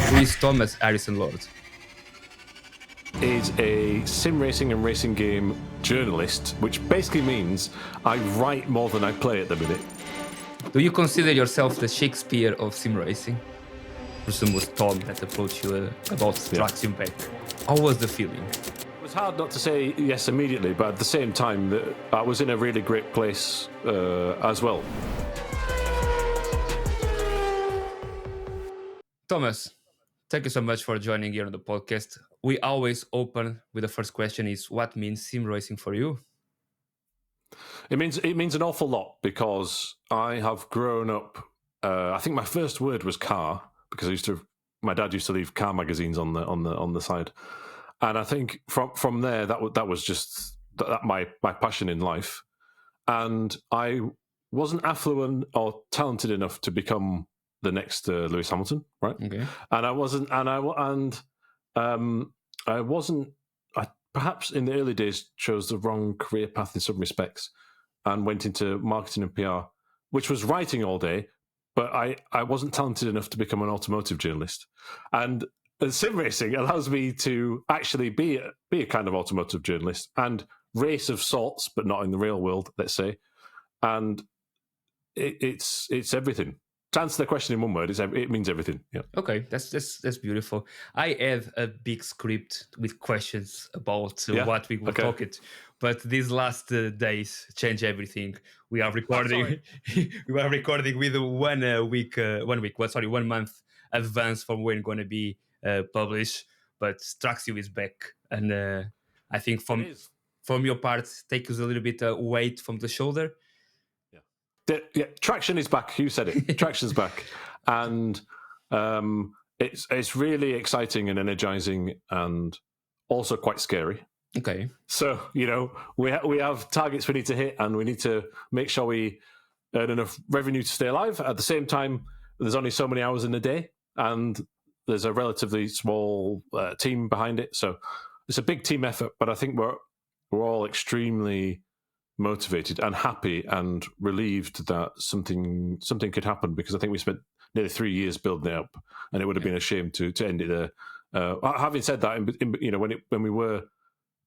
Who is Thomas Harrison Lord? Is a sim racing and racing game journalist, which basically means I write more than I play at the minute. Do you consider yourself the Shakespeare of Sim Racing? Person was Tom that approached you about Traxion back. How was the feeling? It was hard not to say yes immediately, but at the same time, I was in a really great place as well. Thomas, thank you so much for joining here on the podcast. We always open with the first question is, what means sim racing for you? It means an awful lot because I have grown up. I think my first word was car because my dad used to leave car magazines on the side, and I think from there that was just my passion in life, and I wasn't affluent or talented enough to become the next Lewis Hamilton, right? Okay. And I wasn't, I wasn't. I perhaps in the early days chose the wrong career path in some respects, and went into marketing and PR, which was writing all day, but I wasn't talented enough to become an automotive journalist. And sim racing allows me to actually be a kind of automotive journalist and race of sorts, but not in the real world, let's say. And it's everything. To answer the question in one word, it means everything. Yeah. Okay, that's beautiful. I have a big script with questions about what we will talk it, but these last days change everything. We are recording. We are recording with 1 month advance from when going to be published. But Traxion is back, and I think from your part, take us a little bit weight from the shoulder. Yeah, Traxion is back. You said it. Traction's back, and it's really exciting and energizing, and also quite scary. Okay. So we have targets we need to hit, and we need to make sure we earn enough revenue to stay alive. At the same time, there's only so many hours in a day, and there's a relatively small team behind it. So it's a big team effort, but I think we're all extremely motivated and happy and relieved that something could happen, because I think we spent nearly 3 years building it up, and it would have been a shame to end it there. Having said that, when we were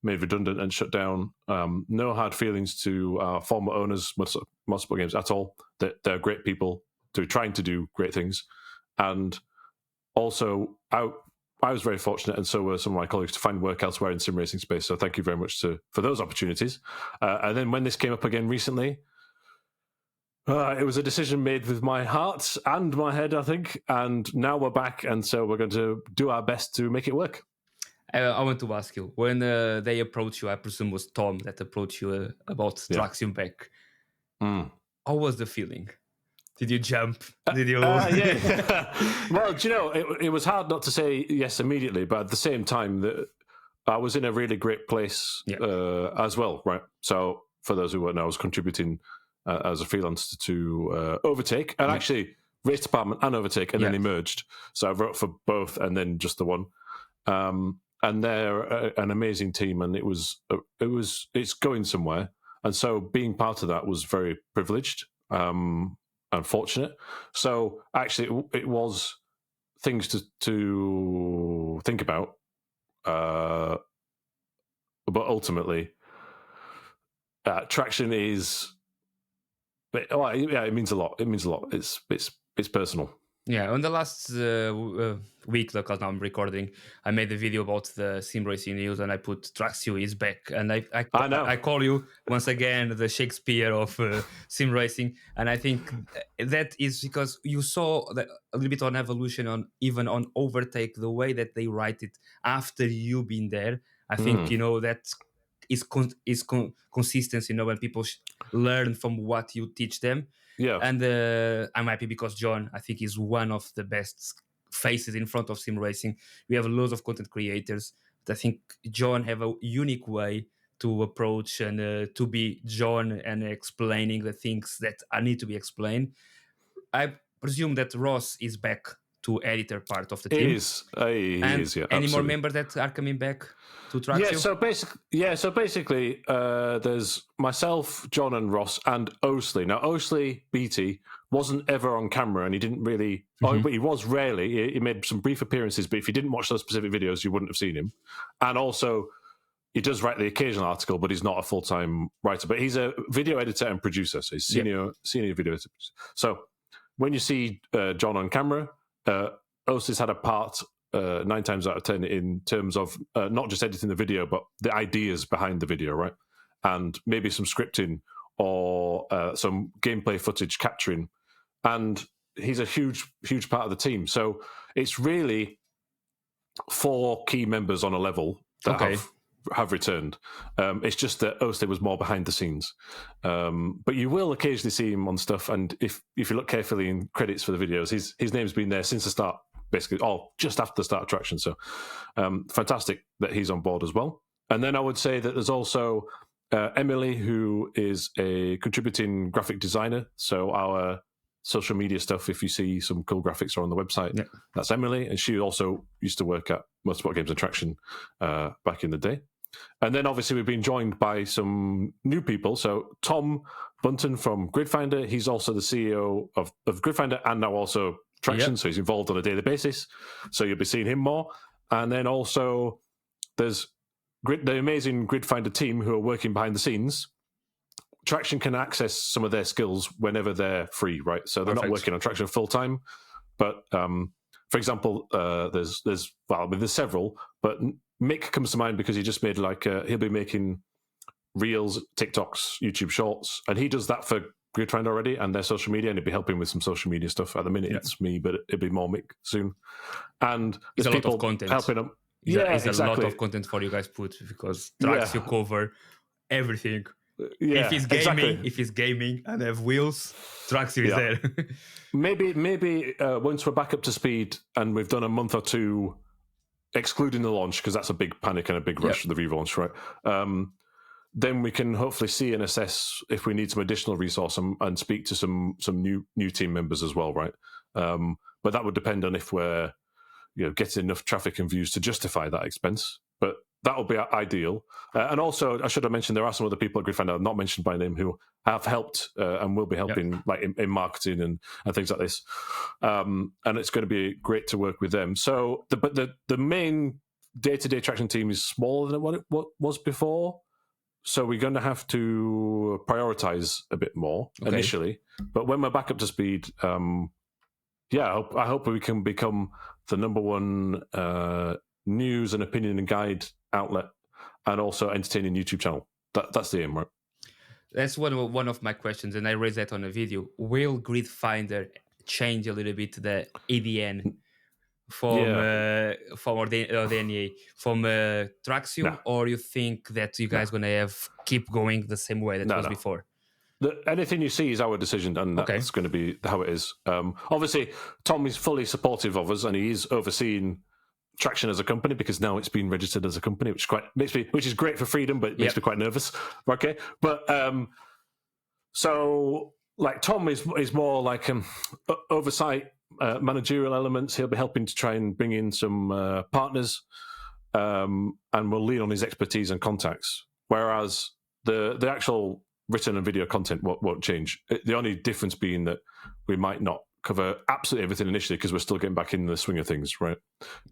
made redundant and shut down, no hard feelings to our former owners, Motorsport Games, at all. They're great people, trying to do great things, and also I was very fortunate, and so were some of my colleagues, to find work elsewhere in sim racing space. So thank you very much for those opportunities. And then when this came up again recently, it was a decision made with my heart and my head, I think. And now we're back, and so we're going to do our best to make it work. I want to ask you, when they approached you, I presume it was Tom that approached you about Traxion back. How was the feeling? Did you jump? Did you? Yeah. Well, it was hard not to say yes immediately, but at the same time, I was in a really great place as well, right? So for those who won't know, I was contributing as a freelancer to Overtake, and actually Race Department and Overtake, and then emerged. So I wrote for both, and then just the one. And they're an amazing team, and it's going somewhere. And so being part of that was very privileged. Unfortunate. So actually, it was things to think about, but ultimately, Traxion is. It means a lot. It means a lot. It's personal. Yeah, on the last week, because now I'm recording, I made a video about the sim racing news, and I put Traxion is back, and I call you once again the Shakespeare of sim racing, and I think that is because you saw a little bit on evolution, even on Overtake, the way that they write it after you've been there. I think that is consistency. When people learn from what you teach them. Yeah, and I'm happy because John, I think, is one of the best faces in front of sim racing. We have loads of content creators, but I think John have a unique way to approach and to be John and explaining the things that I need to be explained. I presume that Ross is back to editor part of the team. He is, yeah. Any more members that are coming back to Traxion? So basically, there's myself, John, and Ross, and Osley. Now, Osley Beatty wasn't ever on camera, and he didn't really. But he was rarely. He made some brief appearances, but if you didn't watch those specific videos, you wouldn't have seen him. And also, he does write the occasional article, but he's not a full-time writer. But he's a video editor and producer, so he's senior video editor. So when you see John on camera, Osis had a part 9 times out of 10 in terms of not just editing the video, but the ideas behind the video, right? And maybe some scripting or some gameplay footage capturing. And he's a huge part of the team. So it's really 4 key members on a level that have returned. It's just that Oste was more behind the scenes. But you will occasionally see him on stuff. And if you look carefully in credits for the videos, his name's been there since the start, basically, just after the start of Traxion. So fantastic that he's on board as well. And then I would say that there's also Emily, who is a contributing graphic designer. So our social media stuff, if you see some cool graphics are on the website, that's Emily. And she also used to work at Motorsport Games and Traxion back in the day. And then obviously we've been joined by some new people. So Tom Bunton from Gridfinder, he's also the CEO of Gridfinder and now also Traxion, so he's involved on a daily basis. So you'll be seeing him more. And then also there's the amazing Gridfinder team who are working behind the scenes. Traxion can access some of their skills whenever they're free, right? So they're not working on Traxion full time. But for example, there's several, but Mick comes to mind because he just made he'll be making reels, TikToks, YouTube shorts, and he does that for Gridfinder already and their social media, and he'll be helping with some social media stuff. At the minute, it's me, but it'll be more Mick soon. And there's a lot of content helping him. It's a lot of content for you guys put because Traxion cover everything. Yeah, if he's gaming and have wheels, Traxion is there. maybe once we're back up to speed and we've done a month or 2, excluding the launch, because that's a big panic and a big rush for the Viva launch, right? Then we can hopefully see and assess if we need some additional resource and speak to some new team members as well, right? But that would depend on if we're getting enough traffic and views to justify that expense. But that would be ideal. And also, I should have mentioned there are some other people at Gridfinder, not mentioned by name, who have helped and will be helping like in marketing and things like this. And it's going to be great to work with them. So, but the main day-to-day Traxion team is smaller than what it was before. So we're going to have to prioritize a bit more initially. But when we're back up to speed, I hope we can become the number one news and opinion and guide outlet, and also entertaining YouTube channel. That's the aim, right? That's one of my questions, and I raised that on a video. Will Gridfinder change a little bit the ADN from the NEA from Traxion, or you think that you guys gonna keep going the same way that was before? Anything you see is our decision, and that's going to be how it is. Obviously, Tom is fully supportive of us, and he is overseeing Traxion as a company because now it's been registered as a company, which is great for freedom, but it makes me quite nervous. Okay, but so like Tom is more like oversight, managerial elements. He'll be helping to try and bring in some partners, and we'll lean on his expertise and contacts. Whereas the actual written and video content won't change. The only difference being that we might not cover absolutely everything initially because we're still getting back in the swing of things, right?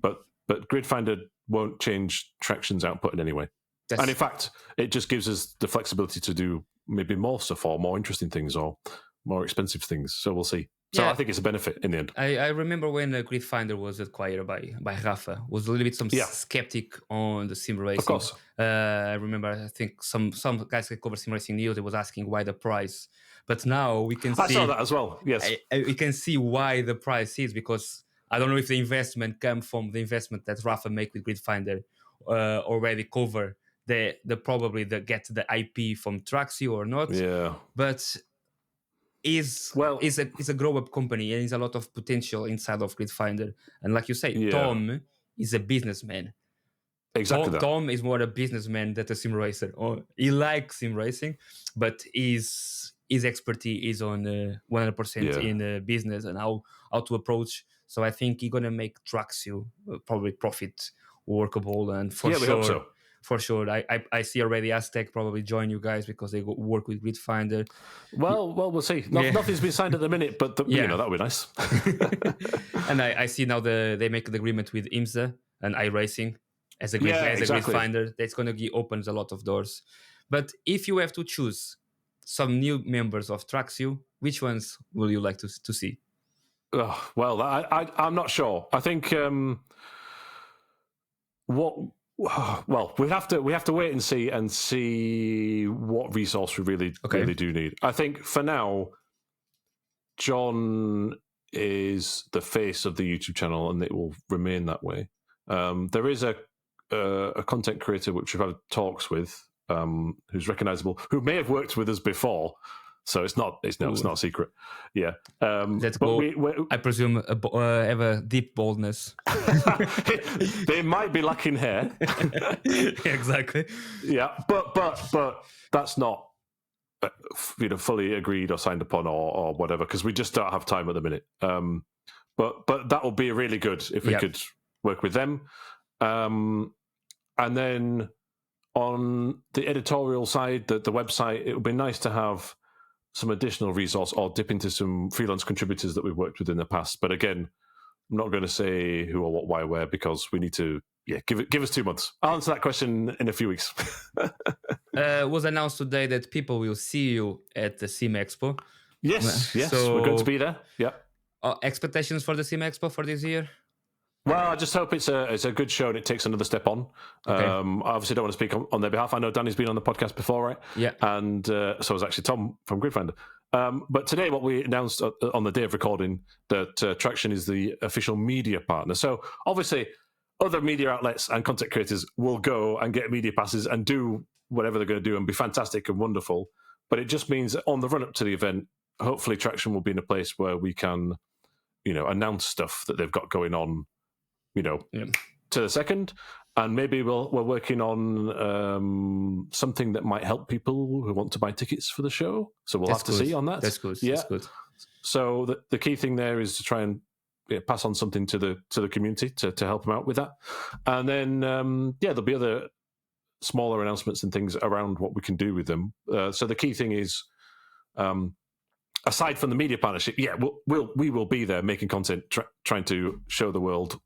But Gridfinder won't change Traxion's output in any way. And in fact, it just gives us the flexibility to do maybe more stuff or more interesting things or more expensive things. So we'll see. So I think it's a benefit in the end. I remember when Gridfinder was acquired by Rafa, was a little bit skeptic on the sim racing. Of course. I remember, I think some guys that cover sim racing news, they was asking why the price. But now we can see... I saw that as well, yes. We can see why the price is, because I don't know if the investment come from the investment that Rafa make with Gridfinder already cover the probably get the IP from Traxion or not. Yeah. But is a grow-up company and is a lot of potential inside of Gridfinder. And like you say, Tom is a businessman. Exactly. Tom is more a businessman than a sim racer. He likes sim racing, but his expertise is on 100% in business and how to approach. So I think he's gonna make Traxion probably profit workable, and for sure. We hope so. for sure. I see already Aztec probably join you guys because they work with Gridfinder. Well, we'll see. Nothing's been signed at the minute, but that would be nice. And I see now they make an agreement with IMSA and iRacing as a Gridfinder. That's going to opens a lot of doors. But if you have to choose some new members of Traxion, which ones will you like to see? Well, I'm not sure. I think we have to wait and see what resource we really do need. I think for now, John is the face of the YouTube channel, and it will remain that way. There is a content creator which we've had talks with, who's recognizable, who may have worked with us before. So it's not a secret. Yeah. Let's go. I presume have a deep baldness. They might be lacking hair. Exactly. Yeah, but that's not fully agreed or signed upon or whatever, because we just don't have time at the minute. But that would be really good if we could work with them. And then on the editorial side, the website, it would be nice to have some additional resource or dip into some freelance contributors that we've worked with in the past. But again, I'm not going to say who or what, why, where, because we need to give us 2 months. I'll answer that question in a few weeks. Was announced today that people will see you at the SimExpo. Yes, so we're going to be there. Yeah. Expectations for the SimExpo for this year? Well, I just hope it's a good show and it takes another step on. Okay. I obviously don't want to speak on their behalf. I know Danny's been on the podcast before, right? Yeah. And so was actually Tom from Gridfinder. But today, what we announced on the day of recording, that Traxion is the official media partner. So obviously, other media outlets and content creators will go and get media passes and do whatever they're going to do and be fantastic and wonderful. But it just means that on the run up to the event, hopefully Traxion will be in a place where we can, announce stuff that they've got going on, to the second. And maybe we're working on something that might help people who want to buy tickets for the show. So we'll have to see on that. That's good. Yeah. That's good. So the key thing there is to try and pass on something to the community to help them out with that. And then, there'll be other smaller announcements and things around what we can do with them. So the key thing is, aside from the media partnership, we will be there making content, trying to show the world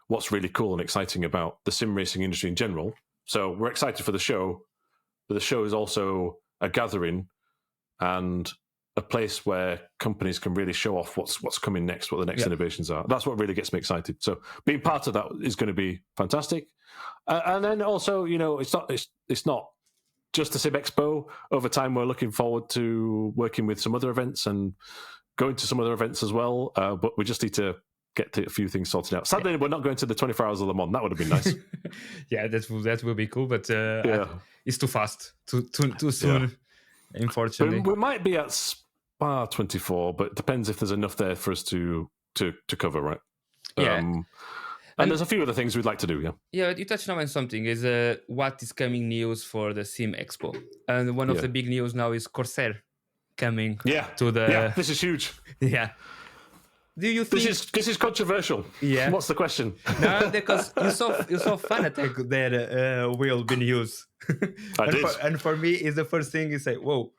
what's really cool and exciting about the sim racing industry in general. So we're excited for the show, but the show is also a gathering and a place where companies can really show off what's coming next, what the next innovations are. That's what really gets me excited. So being part of that is going to be fantastic. And then also, it's not just the SimExpo. Over time, we're looking forward to working with some other events and going to some other events as well. But we just need to get a few things sorted out. Sadly, we're not going to the 24 Hours of Le Mans. That would have been nice. that will be cool, but it's too fast, too soon, unfortunately. We might be at Spa 24, but it depends if there's enough there for us to cover, right? Yeah. And there's a few other things we'd like to do, Yeah, you touched on something, is what is coming news for the SimExpo. And one of the big news now is Corsair coming to the... Yeah, this is huge. Yeah. Do you think... This is controversial. Yeah. What's the question? No, because you saw Fanatec there will be news. I did. And for me, it's the first thing you say, whoa,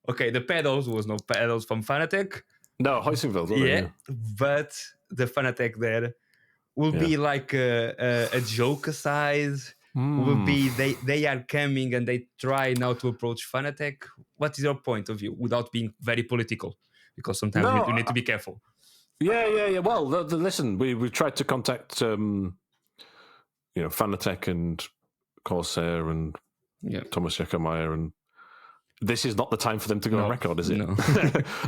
okay, the pedals was no pedals from Fanatec. No, Heusingveld. But the Fanatec there will be like a joke aside. Will be they are coming and they try now to approach Fanatec. What is your point of view without being very political? Because sometimes we need to be careful. Yeah. Well, listen, we tried to contact Fanatec and Corsair and Thomas Scheckermeyer, and this is not the time for them to go on record, is it? No.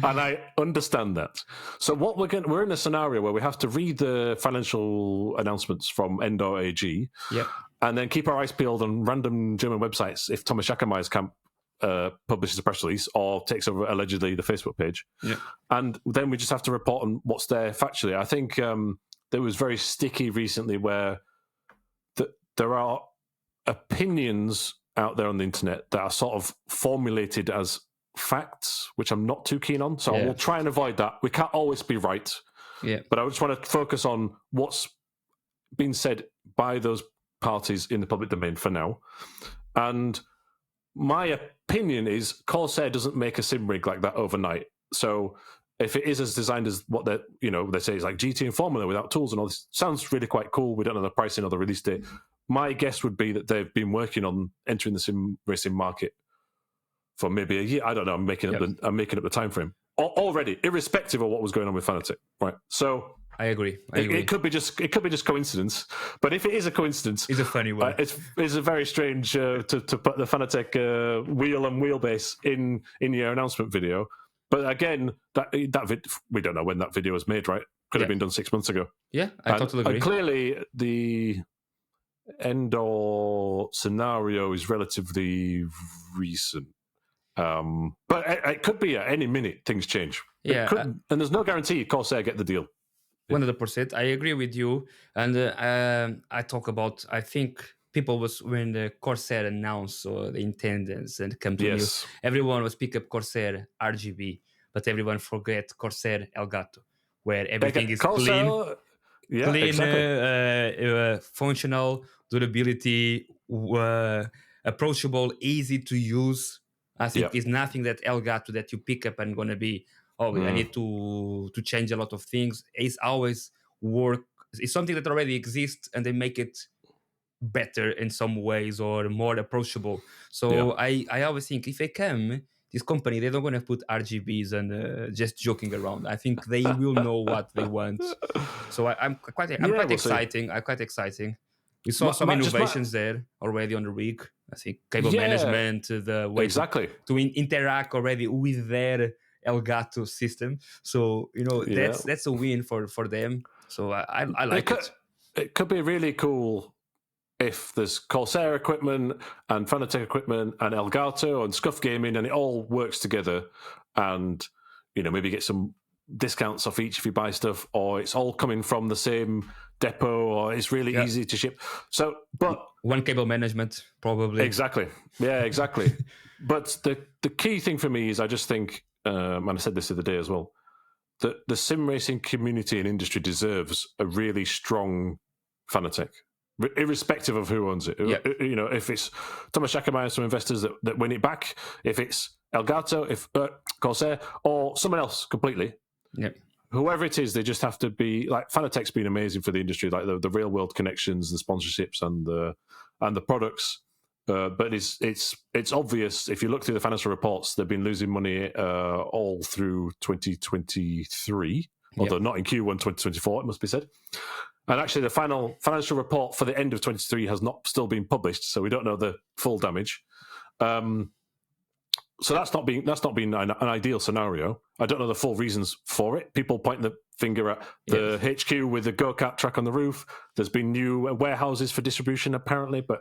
And I understand that. So what we're in a scenario where we have to read the financial announcements from Endor AG, and then keep our eyes peeled on random German websites if Thomas Schackermeyer's camp publishes a press release or takes over allegedly the Facebook page. And then we just have to report on what's there factually. I think there was very sticky recently where there are opinions out there on the internet that are sort of formulated as facts, which I'm not too keen on. So I will try and avoid that. We can't always be right. But I just want to focus on what's been said by those parties in the public domain for now. And my opinion is Corsair doesn't make a sim rig like that overnight. So if it is as designed as what they say is like GT and Formula without tools and all this, sounds really quite cool. We don't know the pricing or the release date. My guess would be that they've been working on entering the sim racing market for maybe a year. I don't know. I'm making up the time frame already, irrespective of what was going on with Fanatec. Right. So I agree. It could be just coincidence, but if it is a coincidence, it's a funny one. It's a very strange to put the Fanatec wheel and wheelbase in your announcement video. But again, we don't know when that video was made, right? Could have been done 6 months ago. Yeah, I totally agree. And clearly, the Endor scenario is relatively recent. But it could be at any minute things change. Yeah, and there's no guarantee Corsair get the deal. 100%. I agree with you. And I talk about, I think people was, when the Corsair announced the intendance and come to news, everyone was pick up Corsair RGB, but everyone forget Corsair Elgato, where everything is Corsair, clean, functional, durability, approachable, easy to use. I think it's nothing that Elgato that you pick up and gonna be, I need to change a lot of things. It's always work. It's something that already exists, and they make it better in some ways or more approachable. So I always think if they come, this company, they're not going to put RGBs and just joking around. I think they will know what they want. So I'm quite exciting. I'm quite exciting. We saw some innovations there already on the rig. I think cable management, the way to interact already with their Elgato system. So that's a win for them. So I like it. It could be really cool if there's Corsair equipment and Fanatec equipment and Elgato and Scuff Gaming, and it all works together, and maybe get some discounts off each if you buy stuff, or it's all coming from the same depot, or it's really easy to ship. So, but one cable management probably. Exactly. But the key thing for me is I just think, and I said this the other day as well, that the sim racing community and industry deserves a really strong Fanatec, irrespective of who owns it. If it's Thomas Shakemeier, some investors that win it back, if it's Elgato, if Corsair, or someone else completely. Whoever it is, they just have to be like Fanatec's been amazing for the industry, like the real world connections, the sponsorships, and the products. But it's obvious if you look through the financial reports, they've been losing money all through 2023, although not in Q1 2024, it must be said. And actually, the final financial report for the end of 2023 has not still been published, so we don't know the full damage. So that's not been an ideal scenario. I don't know the full reasons for it. People point the finger at the HQ with the go-kart track on the roof. There's been new warehouses for distribution, apparently, but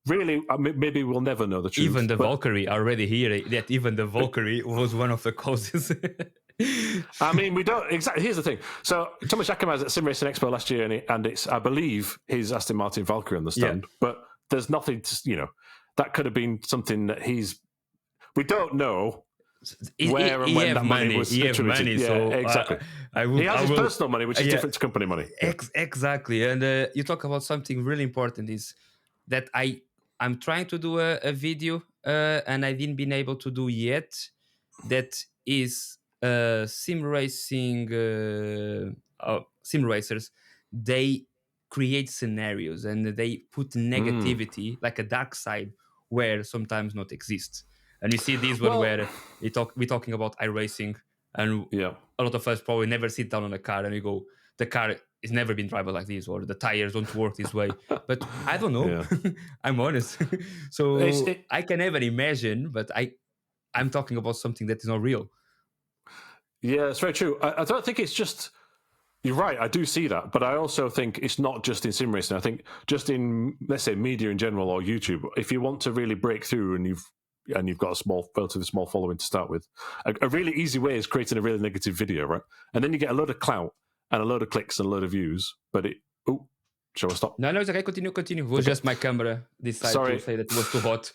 really, maybe we'll never know the truth. Even the Valkyrie already here. That even the Valkyrie was one of the causes. I mean, we don't exactly. Here's the thing. So Thomas Shakemeier at Simracing Expo last year, and it's I believe his Aston Martin Valkyrie on the stand. But there's nothing to that could have been something that we don't know where and when that money was attributed. Exactly. He has his personal money, which is different to company money. Exactly. And you talk about something really important is that I'm trying to do a video and I didn't been able to do yet. That is sim racing sim racers. They create scenarios and they put negativity, like a dark side, where sometimes not exists. And we see this one where we're talking about iRacing, and a lot of us probably never sit down on a car and we go, the car has never been driven like this, or the tires don't work this way. But I don't know. I'm honest. So I can never imagine, but I'm talking about something that is not real. Yeah, it's very true. I don't think it's just... You're right, I do see that, but I also think it's not just in sim racing. I think just in, let's say, media in general or YouTube, if you want to really break through and you've got a relatively small following to start with, a really easy way is creating a really negative video, right? And then you get a load of clout and a load of clicks and a load of views, but shall I stop? No, it's okay. Continue. It was just my camera decided to say that it was too hot.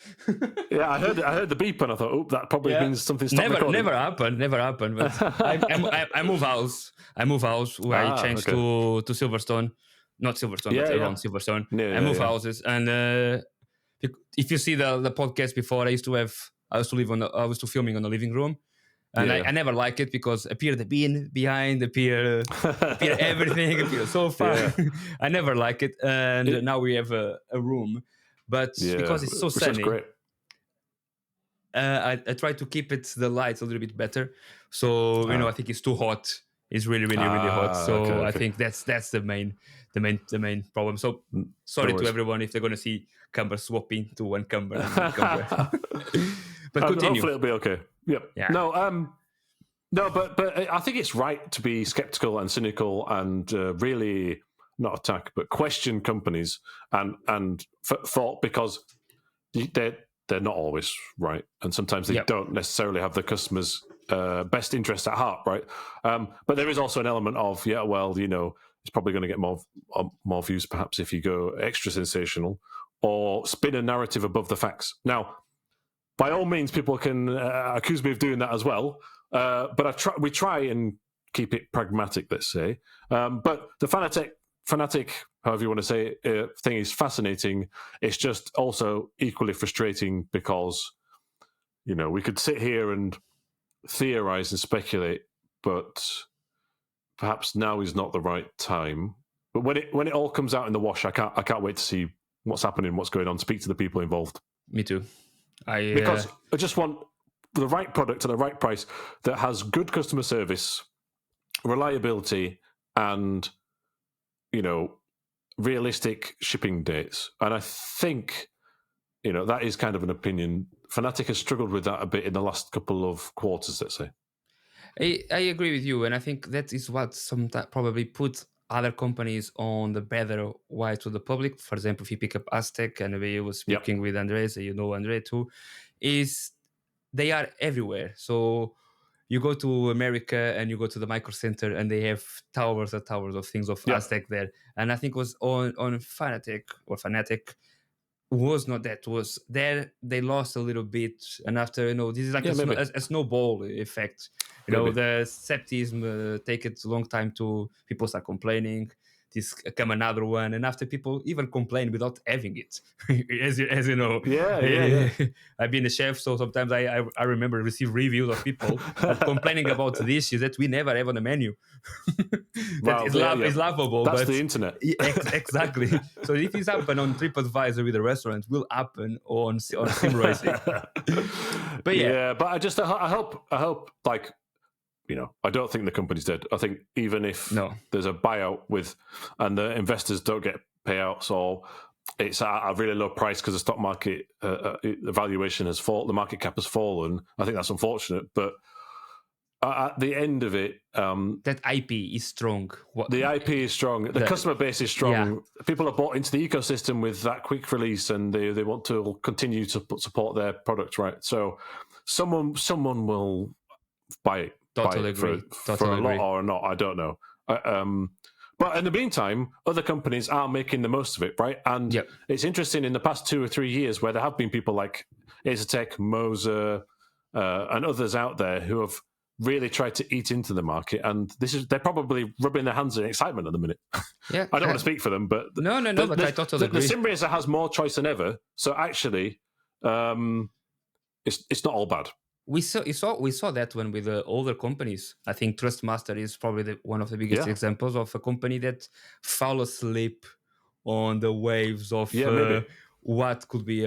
Yeah, I heard the beep and I thought, that probably means something stopped recording. Never happened. But I move house. I changed to Silverstone. not Silverstone, but around Silverstone, and move houses. And if you see the podcast before, I used to filming on the living room. And I never like it because appear the bin behind, appear everything, appear sofa. Yeah. I never like it. And now we have a room. But because it's so sunny, great. I try to keep the lights a little bit better. So, I think it's too hot. It's really, really, really hot. So I think that's the main problem. So sorry to everyone if they're going to see camera swapping to one camera. But continue. Hopefully it'll be okay. Yep. Yeah. No, but I think it's right to be skeptical and cynical and really not attack, but question companies and thought, because they're not always right, and sometimes they don't necessarily have the customer's best interest at heart, right? But there is also an element of it's probably going to get more views perhaps if you go extra sensational or spin a narrative above the facts. Now, by all means, people can accuse me of doing that as well, but we try and keep it pragmatic, let's say. But the fanatic, however you want to say it, thing is fascinating. It's just also equally frustrating because, we could sit here and theorize and speculate, but perhaps now is not the right time. But when it all comes out in the wash, I can't wait to see what's happening, what's going on, speak to the people involved. Me too. Because I just want the right product at the right price that has good customer service, reliability, and realistic shipping dates. And I think that is kind of an opinion. Fnatic has struggled with that a bit in the last couple of quarters, let's say. I agree with you, and I think that is what sometimes probably puts other companies on the better way to the public. For example, if you pick up Aztec, and we were speaking with Andres, Andre too, is they are everywhere. So you go to America and you go to the Micro Center and they have towers and towers of things of Aztec there. And I think it was on Fnatic was not that. Was there they lost a little bit, and after this is like a snowball effect. The skepticism take it a long time to people start complaining. This come another one, and after people even complain without having it, as you know. Yeah. I've been a chef, so sometimes I remember receive reviews of people complaining about dishes that we never have on the menu. It's laughable. That's but the internet. Exactly. So if it's happen on TripAdvisor with a restaurant, will happen on Sim Racing. But but I hope like. I don't think the company's dead. I think even if there's a buyout and the investors don't get payouts, or it's at a really low price because the stock market the valuation has fallen, the market cap has fallen, I think that's unfortunate. But at the end of it, that IP is strong. The IP is strong. The customer base is strong. Yeah. People are bought into the ecosystem with that quick release, and they want to continue to support their product, right? So someone will buy it. Totally agree. For a lot or not, I don't know. But in the meantime, other companies are making the most of it, right? And it's interesting in the past 2 or 3 years where there have been people like Acertech, Moser, and others out there who have really tried to eat into the market, and they're probably rubbing their hands in excitement at the minute. Yeah, I don't want to speak for them, but no, but I totally agree. The Sim Racer has more choice than ever, so actually, it's not all bad. We saw that when with the older companies. I think Thrustmaster is probably one of the biggest examples of a company that fell asleep on the waves of what could be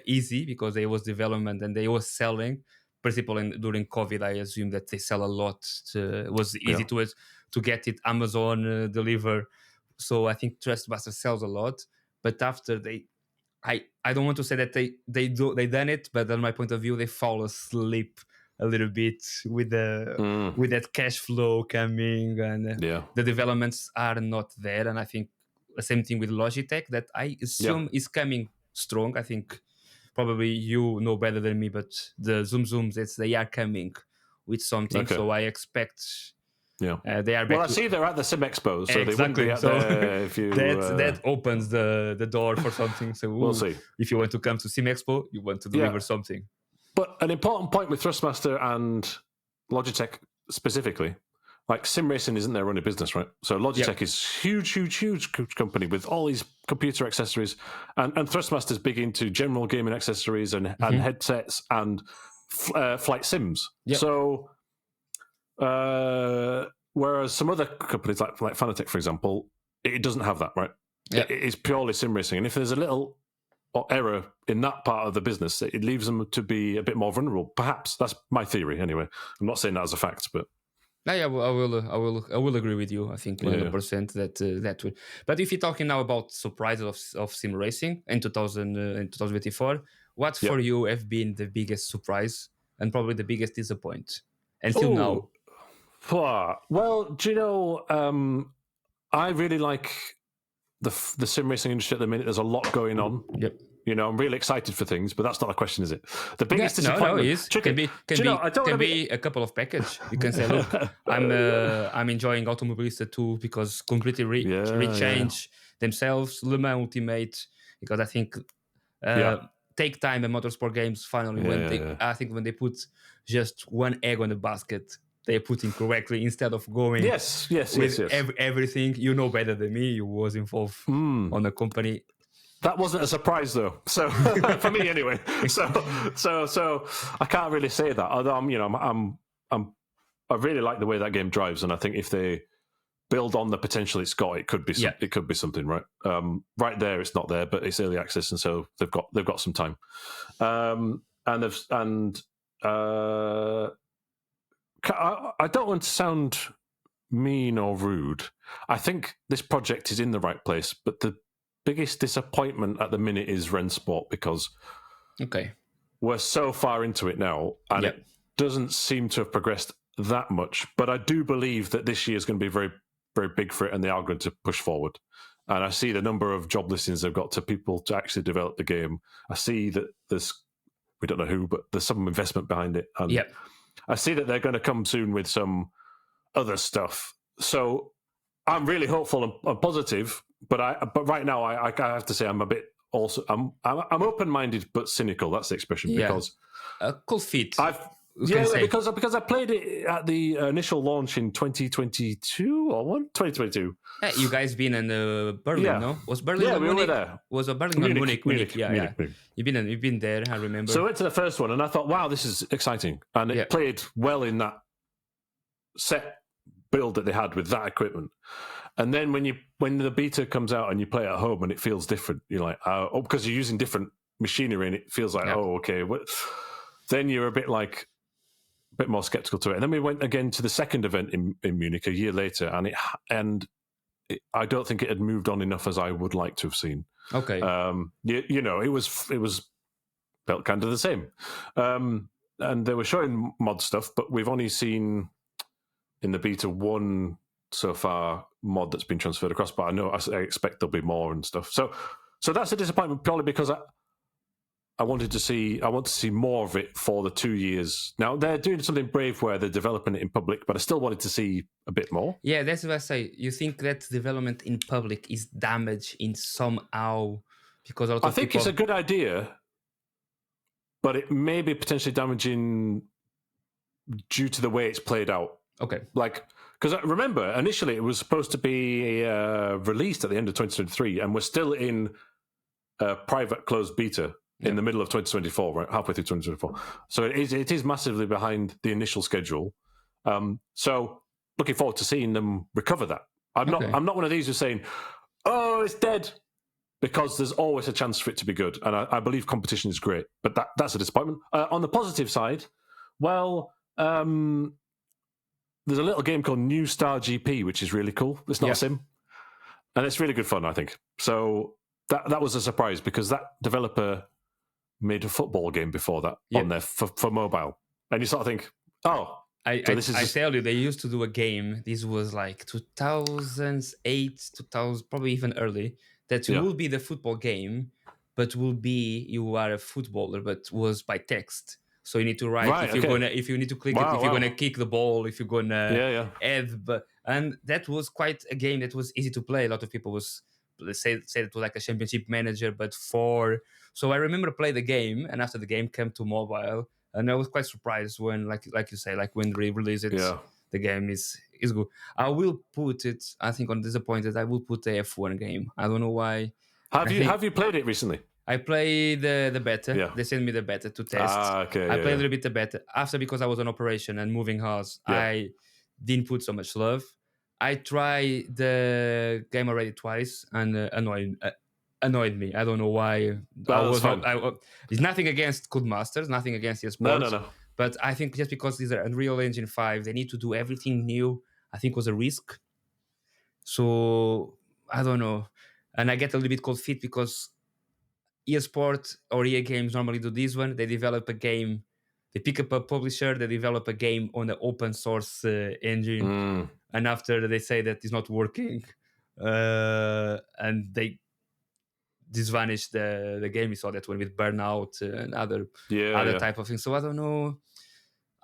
easy, because they was development and they was selling. Particularly during COVID, I assume that they sell a lot. It was easy to get it. Amazon deliver. So I think Thrustmaster sells a lot. But after I don't want to say that they done it, but on my point of view, they fall asleep a little bit with that cash flow coming, and the developments are not there. And I think the same thing with Logitech, that I assume is coming strong. I think probably you know better than me, but the Zooms, they are coming with something. Okay. So I expect. Yeah, they are. Well, I see they're at the SimExpo, so they wouldn't be out there if you. That opens the door for something. So we'll see. If you want to come to SimExpo, you want to deliver something. But an important point with Thrustmaster and Logitech specifically, like sim racing isn't their only business, right? So Logitech is huge company with all these computer accessories, and Thrustmaster's big into general gaming accessories and headsets and flight sims. Yep. So whereas some other companies like Fanatec, for example, it doesn't have that, right? Yep. It's purely sim racing, and if there's a little error in that part of the business, it leaves them to be a bit more vulnerable. Perhaps that's my theory. Anyway, I'm not saying that as a fact, but I will agree with you. I think 100% that would. But if you're talking now about surprises of sim racing in 2024, what for you have been the biggest surprise and probably the biggest disappointment until now? Well, do you know? I really like the sim racing industry at the minute. There's a lot going on. Yep. You know, I'm really excited for things, but that's not a question, is it? The biggest disappointment. No, it is. Can be a couple of package. You can say, look, I'm enjoying Automobilista 2 because completely rechange themselves. Le Mans Ultimate, because I think Take Time and Motorsport games finally I think when they put just one egg on the basket, they're putting correctly instead of going with everything. You know better than me. You was involved on a company. That wasn't a surprise, though. So for me, anyway. So I can't really say that. Although I really like the way that game drives, and I think if they build on the potential it's got, it could be it could be something, right? Right there, it's not there, but it's early access, and so they've got some time. I don't want to sound mean or rude. I think this project is in the right place, but the biggest disappointment at the minute is Rennsport, because we're so far into it now, and it doesn't seem to have progressed that much. But I do believe that this year is going to be very, very big for it, and they are going to push forward. And I see the number of job listings they've got to people to actually develop the game. I see that we don't know who, but there's some investment behind it. And I see that they're going to come soon with some other stuff. So I'm really hopeful and positive. But right now, I have to say I'm a bit also I'm open-minded but cynical. That's the expression, because cool feet. Because I played it at the initial launch in 2022 or 2022. You guys been in Berlin, no? Was Berlin? Yeah, we were there. Was a Berlin Munich. Yeah. You've been there. I remember. So I went to the first one and I thought, wow, this is exciting, and it played well in that set build that they had with that equipment. And then when the beta comes out and you play at home and it feels different, you're like, because you're using different machinery and it feels like, okay. Then you're a bit more skeptical to it. And then we went again to the second event in Munich a year later, and I don't think it had moved on enough as I would like to have seen. Okay. It was felt kind of the same. And they were showing mod stuff, but we've only seen in the beta one so far mod that's been transferred across, but I expect there'll be more and stuff. So that's a disappointment, purely because I want to see more of it for the 2 years. Now they're doing something brave where they're developing it in public, but I still wanted to see a bit more. Yeah, that's what I say. You think that development in public is damaged in somehow because I think it's a good idea, but it may be potentially damaging due to the way it's played out. Okay. Because remember, initially it was supposed to be released at the end of 2023, and we're still in a private closed beta in the middle of 2024, right? Halfway through 2024. So it is massively behind the initial schedule. So looking forward to seeing them recover that. I'm not one of these who's saying, oh, it's dead, because there's always a chance for it to be good. And I believe competition is great, but that's a disappointment. On the positive side, there's a little game called New Star GP, which is really cool. It's not a sim, and it's really good fun, I think. So that was a surprise, because that developer made a football game before that on there for mobile, and you sort of think, I tell you, they used to do a game. This was like 2008, 2000, probably even early. That will be the football game, but will be you are a footballer, but was by text. So you need to write if you need to click it, if you're gonna kick the ball, if you're gonna add. And that was quite a game that was easy to play. A lot of people say it was like a championship manager, but so I remember play the game, and after the game came to mobile, and I was quite surprised when, like you say, like when they released it, the game is is good. I will put it. I think on Disappointed, I will put the F1 game. I don't know why. Have you played it recently? I played the beta. Yeah. They sent me the beta to test. Okay. I played a little bit the beta. After, because I was on operation and moving house, I didn't put so much love. I tried the game already twice and annoyed me. I don't know why. It's nothing against Codemasters, nothing against your sports. No. But I think just because these are Unreal Engine 5, they need to do everything new. I think was a risk. So I don't know. And I get a little bit cold feet because EA Sport or EA Games normally do this one. They develop a game. They pick up a publisher. They develop a game on the open source engine. And after they say that it's not working, and they disvanish the game. We saw that one with Burnout and other type of things. So I don't know.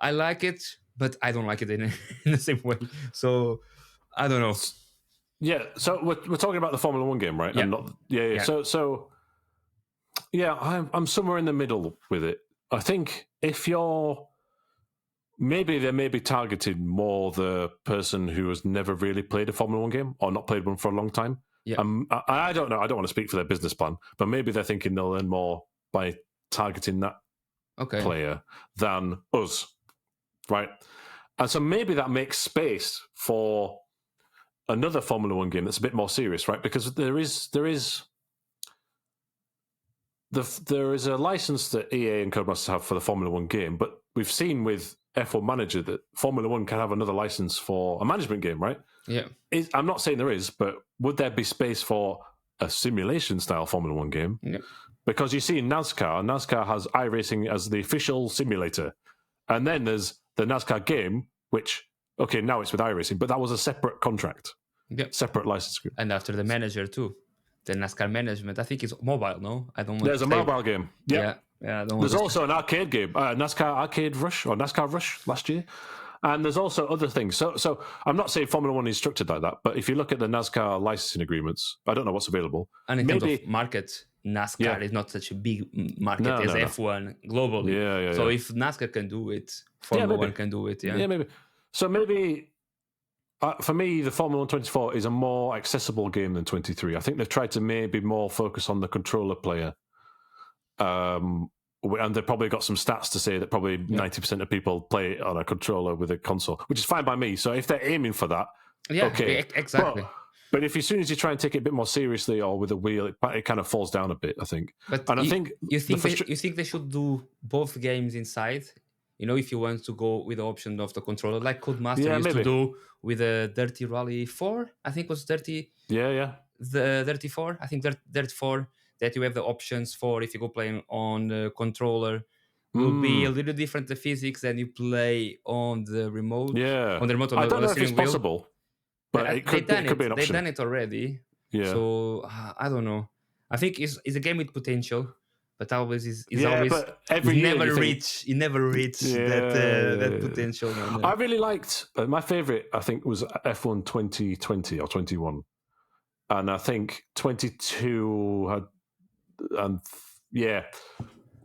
I like it, but I don't like it in the same way. So I don't know. Yeah. So we're talking about the Formula One game, right? Yeah. So I'm somewhere in the middle with it. I think if you're maybe they may be targeting more the person who has never really played a Formula One game or not played one for a long time. Yeah. I don't know. I don't want to speak for their business plan, but maybe they're thinking they'll earn more by targeting that player than us, right? And so maybe that makes space for another Formula One game that's a bit more serious, right? Because there is a license that EA and Codemasters have for the Formula One game, but we've seen with F1 Manager that Formula One can have another license for a management game, right? Yeah. I'm not saying there is, but would there be space for a simulation-style Formula One game? Yeah. Because you see in NASCAR has iRacing as the official simulator. And then there's the NASCAR game, which, okay, now it's with iRacing, but that was a separate contract. Yeah. Separate license group. And after the manager, too. The NASCAR management, I think it's mobile, no? I don't know. There's a mobile game. Yeah. There's also an arcade game, NASCAR Arcade Rush or NASCAR Rush last year. And there's also other things. So I'm not saying Formula One is structured like that, but if you look at the NASCAR licensing agreements, I don't know what's available. And in terms of market, NASCAR is not such a big market as F1 globally. Yeah. So if NASCAR can do it, Formula One can do it. Yeah, maybe. So maybe for me, the Formula 1 24 is a more accessible game than 23. I think they've tried to maybe more focus on the controller player. And they've probably got some stats to say that probably 90% of people play on a controller with a console, which is fine by me. So if they're aiming for that, okay. Exactly. But if as soon as you try and take it a bit more seriously or with a wheel, it kind of falls down a bit, I think. I think you think they should do both games inside? You know, if you want to go with the option of the controller, like Codemaster used to do with a Dirty Rally 4, I think it was Dirty. Yeah. The Dirty 4, I think Dirt 4, that you have the options for if you go playing on the controller will be a little different the physics than you play on the remote. Yeah. On the remote, I don't know if it's possible, but it could be an option. They've done it already. Yeah. So I don't know. I think it's a game with potential. But always but every year never reach that potential. I really liked my favorite. I think was F1 2020 or 21, and I think 22 had,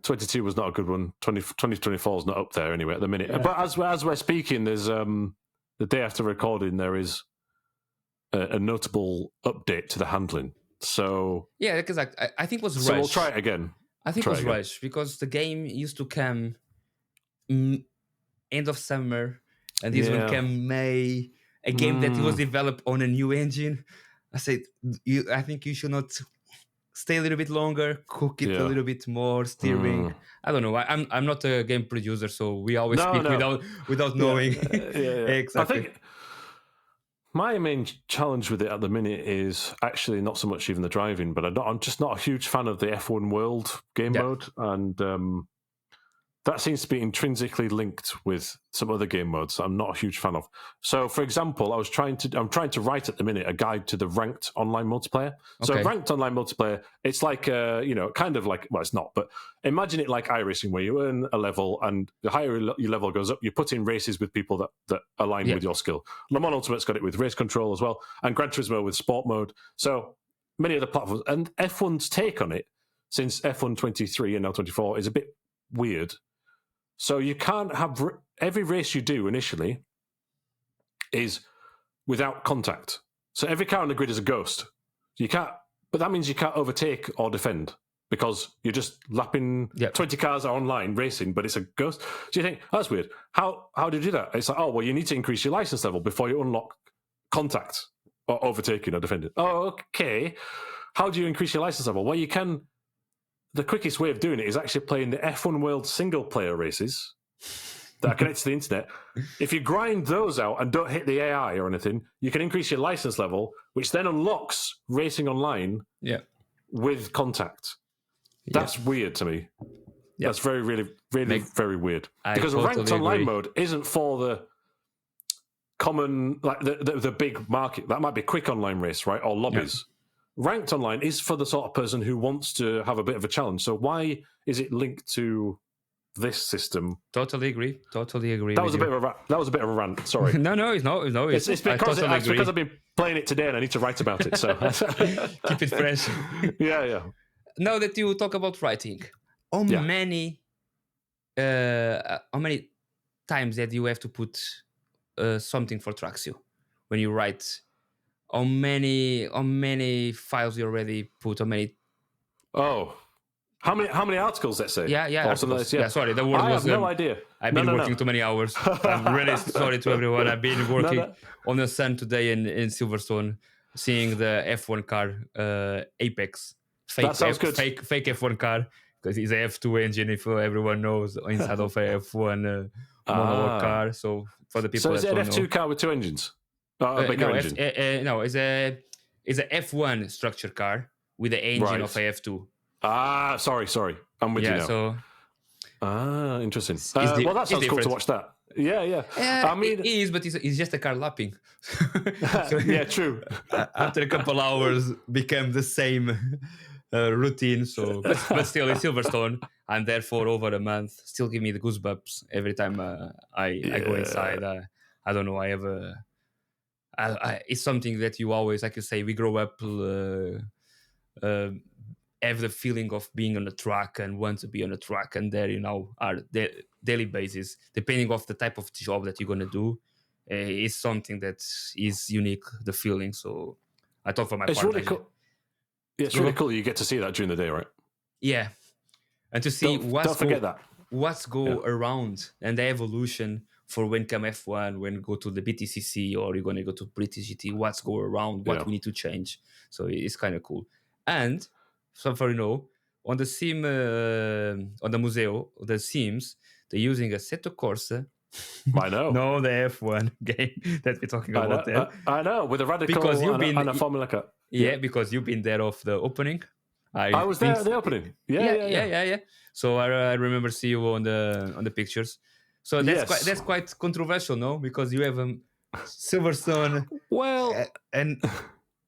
22 was not a good one. 2024 is not up there anyway at the minute. Yeah. But as we're speaking, there's the day after recording there is a notable update to the handling. So because I think it was so we'll try it again. I think it was rushed because the game used to come end of summer, and this one came May. A game that was developed on a new engine. I said, I think you should not stay a little bit longer, cook it a little bit more, steering. I don't know. I'm not a game producer, so we always speak without knowing. Exactly. I think my main challenge with it at the minute is actually not so much even the driving, but I'm just not a huge fan of the F1 World game mode, and that seems to be intrinsically linked with some other game modes that I'm not a huge fan of. So, for example, I'm trying to write at the minute a guide to the ranked online multiplayer. So, ranked online multiplayer, it's like kind of like, well, it's not, but imagine it like iRacing, where you earn a level, and the higher your level goes up, you put in races with people that align with your skill. Le Mans Ultimate's got it with race control as well, and Gran Turismo with sport mode. So many other platforms, and F1's take on it since F1 23 and now 24 is a bit weird. So you can't have every race you do initially is without contact. So every car on the grid is a ghost. You can't, but that means you can't overtake or defend because you're just lapping. 20 cars are online racing, but it's a ghost. So you think, oh, that's weird. How do you do that? It's like, oh, well, you need to increase your license level before you unlock contact or overtaking or defending. Oh, okay. How do you increase your license level? Well, you can. The quickest way of doing it is actually playing the F1 World single player races that are connected to the internet. If you grind those out and don't hit the AI or anything, you can increase your license level, which then unlocks racing online with contact. That's weird to me. That's very, really, really, very weird. Because ranked online mode isn't for the common, like the big market. That might be a quick online race, right? Or lobbies. Ranked online is for the sort of person who wants to have a bit of a challenge. So why is it linked to this system? Totally agree. That was a bit of a rant. Sorry. No, it's not. It's because I've been playing it today and I need to write about it. So keep it fresh. Yeah. Now that you talk about writing, how many times that you have to put something for Traxion when you write? How many files you already put? How many? Oh, how many articles? Let's say. Yeah. Sorry, the word I was. have no idea. I've been working too many hours. I'm really sorry to everyone. I've been working on the sun today in Silverstone, seeing the F1 car Apex. That sounds good. Fake F1 car because it's a F2 engine. If everyone knows, inside of a F1 monologue car. So for the people, so is it an F2 car with two engines? Engine. No, it's a F1 structure car with the engine of a F2. Sorry. I'm with you now. So, interesting. Well, that sounds cool to watch that. Yeah. I mean, it is, but it's just a car lapping. So, yeah, true. After a couple hours, became the same routine. So, but still, in Silverstone, I'm there for over a month. Still give me the goosebumps every time I go inside. I don't know. I have a. It's something that you always, like you say, we grow up have the feeling of being on a track and want to be on a track, and there are daily basis, depending of the type of job that you're going to do, is something that is unique, the feeling. So I talk for my part. Really cool. Yeah, it's really cool you get to see that during the day, right? Yeah, and to see what's go Yeah. around and the evolution for when come F1, when go to the BTCC or you're going to go to British GT, what's go around, what we need to change. So it's kind of cool. And so far, on the Sim, on the Museo, the Sims, they're using a Assetto Corsa. I know. No, the F1 game that we're talking about there. I know, with a Radical and a Formula Car. Yeah, because you've been there of the opening. I was there at the opening. Yeah. So I remember see you on the pictures. So that's quite controversial, no? Because you have Silverstone,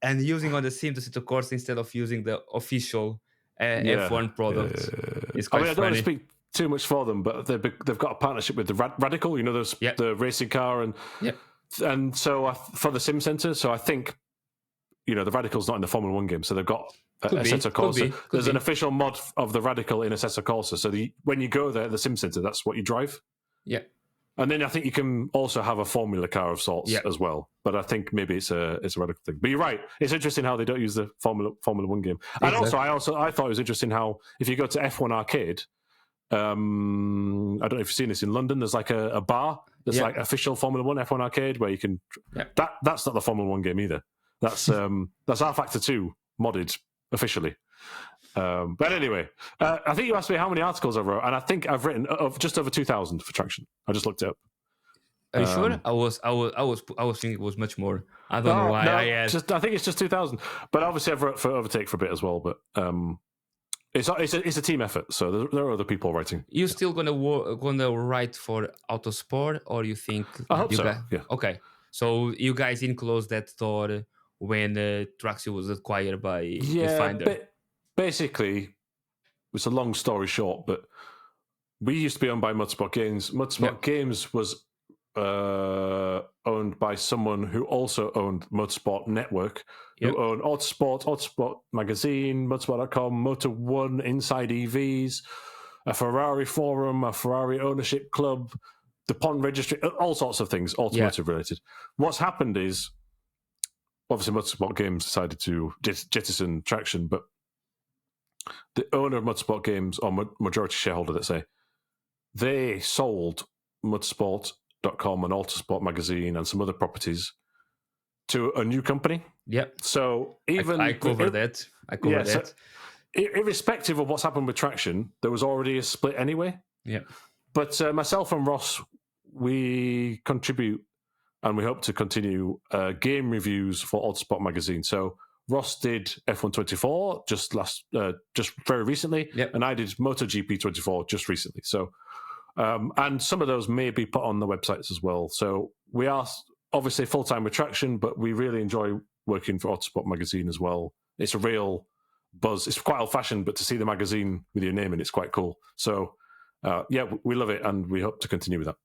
and using on the Sim to Assetto Corsa instead of using the official F1 product. It's quite funny. I don't want to speak too much for them, but they've got a partnership with the Radical, the racing car, and so for the Sim Center. So I think the Radical's not in the Formula 1 game, so they've got Assetto Corsa. There's an official mod of the Radical in Assetto Corsa. So when you go there, the Sim Center, that's what you drive. Yeah. And then I think you can also have a Formula car of sorts as well. But I think maybe it's a Radical thing. But you're right. It's interesting how they don't use the Formula 1 game. And also, I thought it was interesting how if you go to F1 Arcade, I don't know if you've seen this in London, there's like a bar that's like official Formula 1 F1 Arcade where you can... Yeah. That's not the Formula 1 game either. That's R Factor 2 modded officially. But anyway, I think you asked me how many articles I wrote, and I think I've written just over 2,000 for Traxion. I just looked it up. Are you sure? I was thinking it was much more. I don't know why. I think it's just 2,000. But obviously, I've wrote for Overtake for a bit as well. But it's a team effort, so there are other people writing. You still gonna write for Autosport, or you think? I hope so. Yeah. Okay, so you guys didn't close that door when Traxion was acquired by Finder. Basically, it's a long story short, but we used to be owned by Motorsport Games. Motorsport Games was owned by someone who also owned Motorsport Network, who owned Autosport Magazine, Motorsport.com, Motor One, Inside EVs, a Ferrari forum, a Ferrari ownership club, the Pond Registry, all sorts of things, automotive related. What's happened is obviously Motorsport Games decided to jettison Traxion, but the owner of Motorsport Games, or majority shareholder, let's say, they sold Motorsport.com and Autosport magazine and some other properties to a new company. Yep. So even I covered that. So irrespective of what's happened with Traxion, there was already a split anyway. Yeah. But myself and Ross, we contribute and we hope to continue game reviews for Autosport magazine. So Ross did F124 just very recently, and I did MotoGP 24 just recently. So, and some of those may be put on the websites as well. So we are obviously full-time with Traxion, but we really enjoy working for Autosport magazine as well. It's a real buzz. It's quite old-fashioned, but to see the magazine with your name in it's quite cool. So, we love it, and we hope to continue with that.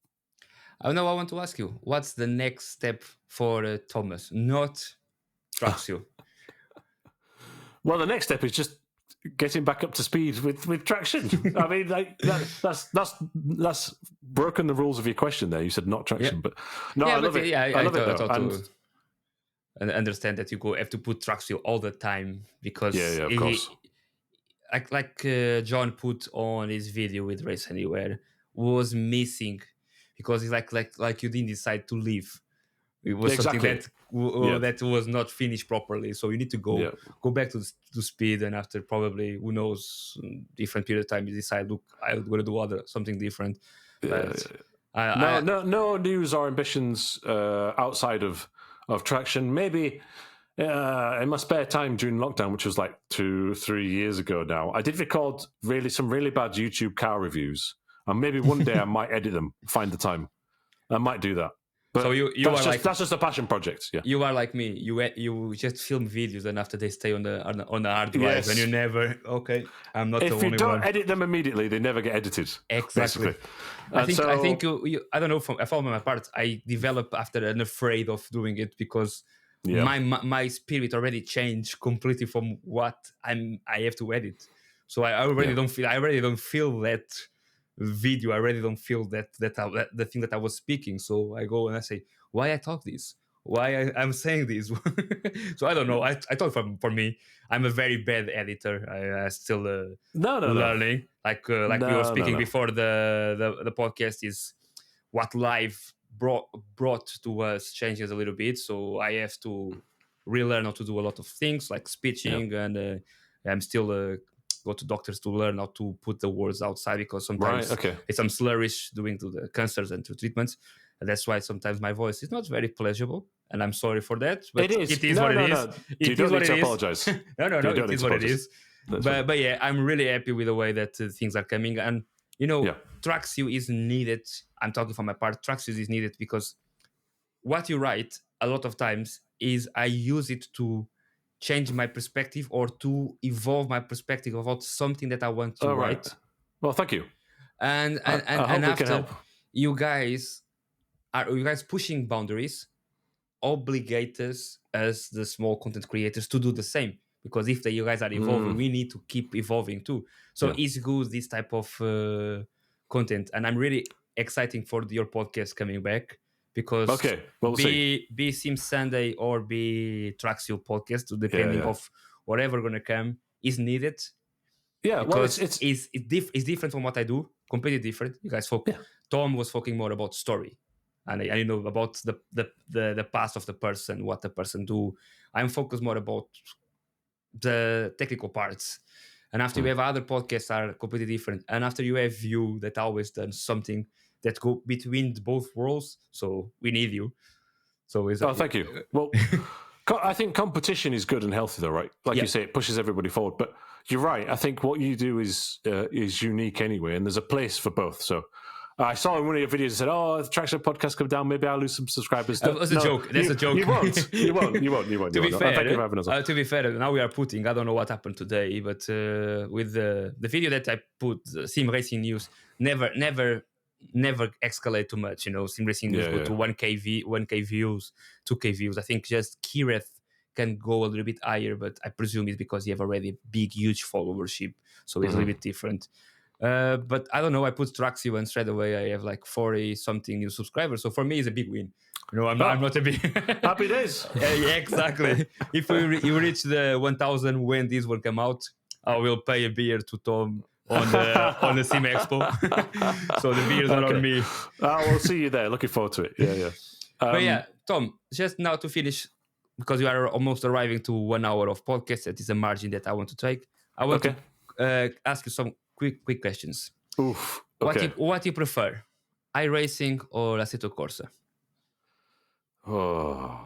Now I want to ask you, what's the next step for Thomas, not Traxion? Well, the next step is just getting back up to speed with Traxion. I mean, like that's broken the rules of your question there. You said not Traxion, but no, I love it. Yeah, I love it though. And understand that you have to put Traxion all the time because of course. Like John put on his video with Race Anywhere, was missing because it's like you didn't decide to leave. It was something that was not finished properly. So you need to go back to speed, and after probably, who knows, different period of time, you decide, look, I'm going to do something different. But no news or ambitions outside of Traxion. Maybe in my spare time during lockdown, which was like 2-3 years ago now, I did record some really bad YouTube car reviews, and maybe one day I might edit them, find the time. I might do that. But so that's just a passion project. Yeah, you are like me. You just film videos, and after they stay on the hard drive, and you never. Okay, I'm not the only one. If you don't edit them immediately, they never get edited. Exactly. I think you. I don't know. From my part, I develop after and afraid of doing it because my spirit already changed completely from what I have to edit. So I already don't feel. I already don't feel that video. I really don't feel that the thing that I was speaking. So I go and I say, why I talk this? Why I'm saying this? So I don't know. I thought for me, I'm a very bad editor. I still learning. Like we were speaking before the podcast, is what life brought to us changes a little bit. So I have to relearn how to do a lot of things like speeching, and I'm still go to doctors to learn how to put the words outside, because sometimes it's some slurrish doing to the cancers and to treatments, and that's why sometimes my voice is not very pleasurable, and I'm sorry for that. But it is what it is. You don't need to apologize. No, it is what it is. But yeah, I'm really happy with the way that things are coming, and Traxion is needed. I'm talking from my part. Traxion is needed because what you write a lot of times is I use it to change my perspective or to evolve my perspective about something that I want to write. Well, thank you. And after you guys pushing boundaries obligate us as the small content creators to do the same, because if you guys are evolving, we need to keep evolving too. So it's good, this type of content, and I'm really excited for your podcast coming back. Because be Sim Sunday or be Traxion podcast, depending of whatever gonna come, is needed. Yeah, because it's different from what I do, completely different. You guys Tom was talking more about story, and I know about the past of the person, what the person do. I'm focused more about the technical parts. And after you have other podcasts are completely different, and after you have you that always done something that go between both worlds, so we need you. So thank you. Well, I think competition is good and healthy, though, right? Like you say, it pushes everybody forward. But you're right. I think what you do is unique anyway, and there's a place for both. So I saw in one of your videos, said, "Oh, if the Traxion podcast come down, maybe I'll lose some subscribers." That's a joke. That's a joke. You won't. You won't. To be fair, thank you for having us on. To be fair, now we are putting. I don't know what happened today, but with the video that I put, Sim Racing news never escalate too much. Sim Racing news go to 1K views, 2K views. I think just Kireth can go a little bit higher, but I presume it's because you have already big, huge followership, so it's a little bit different. But I don't know. I put Traxion and straight away I have like 40 something new subscribers. So for me, it's a big win. No, I'm not a big happy days. Yeah, exactly. If you reach the 1,000 when this will come out, I will pay a beer to Tom on the SimExpo. So the beers are on me. We'll see you there. Looking forward to it. Yeah. But yeah, Tom, just now to finish, because we are almost arriving to 1 hour of podcast. That is a margin that I want to take. I want to ask you some quick questions. Oof. Okay. What do you prefer, iRacing or Assetto Corsa? Or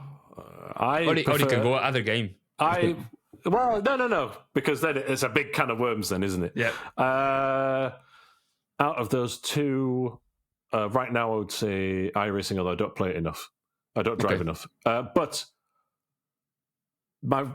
you can go other game. No, because then it's a big can of worms then, isn't it? Yeah. Out of those two, right now I would say iRacing, although I don't play it enough. I don't drive enough. But my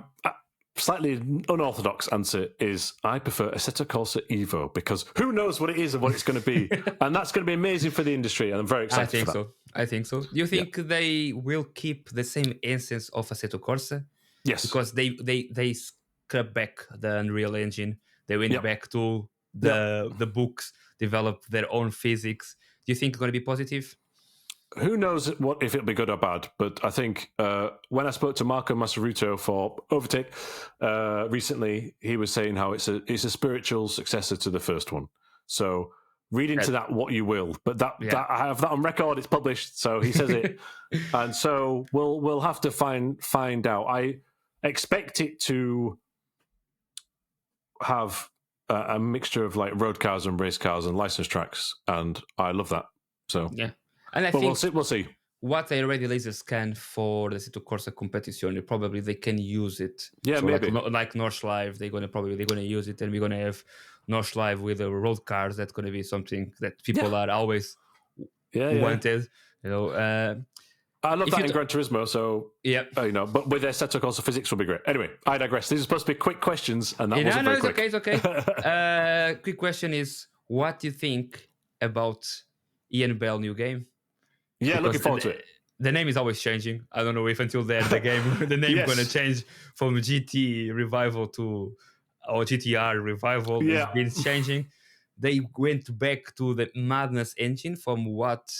slightly unorthodox answer is I prefer Assetto Corsa Evo, because who knows what it is and what it's going to be. And that's going to be amazing for the industry, and I'm very excited for that. I think so. Do you think they will keep the same essence of Assetto Corsa? Yes. Because they scrap back the Unreal Engine. They went back to the books, develop their own physics. Do you think it's going to be positive? Who knows if it'll be good or bad, but I think when I spoke to Marco Massaruto for Overtake recently, he was saying how it's a spiritual successor to the first one. So read into that what you will, but that I have that on record. It's published, so he says it, and so we'll have to find out. I expect it to have a mixture of like road cars and race cars and licensed tracks, and I love that. So yeah. And I think we'll see. What they already laser scan for the Assetto Corsa competition, probably they can use it. Yeah, so maybe. Like North Live, they're gonna use it, and we're gonna have North Live with the road cars. That's gonna be something that people are always wanted. You know, I love that in Gran Turismo. So but with their Assetto Corsa physics will be great. Anyway, I digress. These are supposed to be quick questions, and that wasn't very quick. It's okay. Quick question is, what do you think about Ian Bell new game? Yeah, looking forward to it. The name is always changing. I don't know if until then the name is going to change from GT Revival to GTR Revival. It's been changing. They went back to the Madness engine from what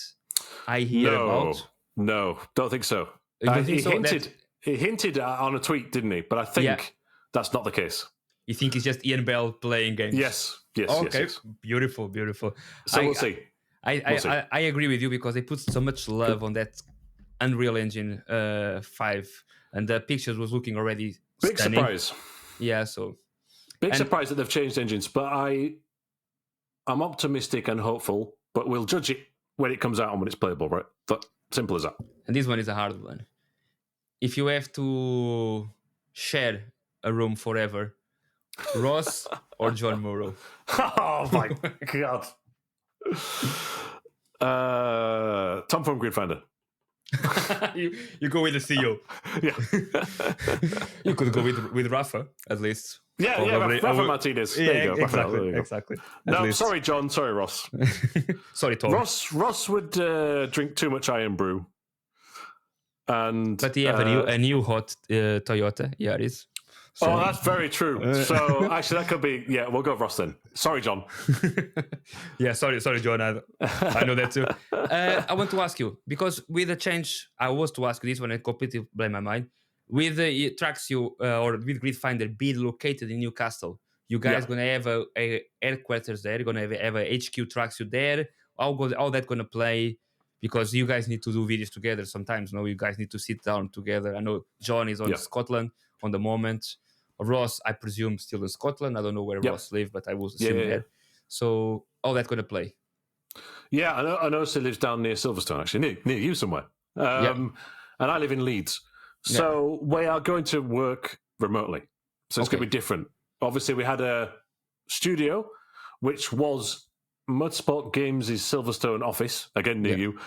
I hear about. No, don't think so. He hinted on a tweet, didn't he? But I think that's not the case. You think it's just Ian Bell playing games? Yes. Yes. Beautiful. So we'll see. I agree with you, because they put so much love on that Unreal Engine 5, and the pictures was looking already big stunning. Surprise. Yeah, so surprise that they've changed engines, but I'm optimistic and hopeful, but we'll judge it when it comes out and when it's playable, right? But simple as that. And this one is a hard one. If you have to share a room forever, Ross or John Murrow? Oh my God. Tom from Gridfinder. you go with the CEO. Yeah. You could go with Rafa, at least. Rafa Martinez. There you go. Exactly. No, sorry, John. Sorry, Ross. Sorry, Tom. Ross would drink too much Iron Brew. But he have a new hot Toyota Yaris. So. Oh, that's very true. So actually, that could be. Yeah, we'll go with Ross then. Sorry, John. Sorry, John. I know that too. I want to ask you, because with the change, I was to ask you this one and completely blew my mind. With the Traxion or with Gridfinder being located in Newcastle, you guys gonna have a headquarters there. You're gonna have a HQ Traxion there. How that gonna play? Because you guys need to do videos together sometimes. No, you guys need to sit down together. I know John is on Scotland on the moment. Ross, I presume, still in Scotland. I don't know where Ross lives, but I will assume there. So, how that going to play? Yeah, I know he lives down near Silverstone, actually, near you somewhere. And I live in Leeds. So, we are going to work remotely. So, it's going to be different. Obviously, we had a studio, which was Mudsport Games' Silverstone office, again near you,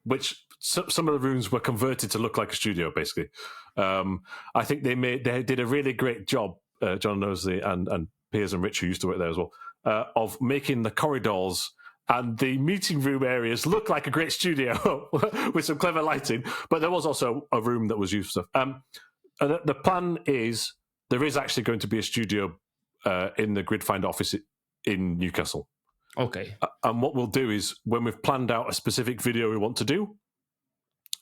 which some of the rooms were converted to look like a studio, basically. I think they did a really great job, John Knowsley and Piers and Rich, who used to work there as well, of making the corridors and the meeting room areas look like a great studio with some clever lighting. But there was also a room that was used for stuff. The plan is there is actually going to be a studio in the Gridfinder office in Newcastle. Okay. And what we'll do is when we've planned out a specific video we want to do,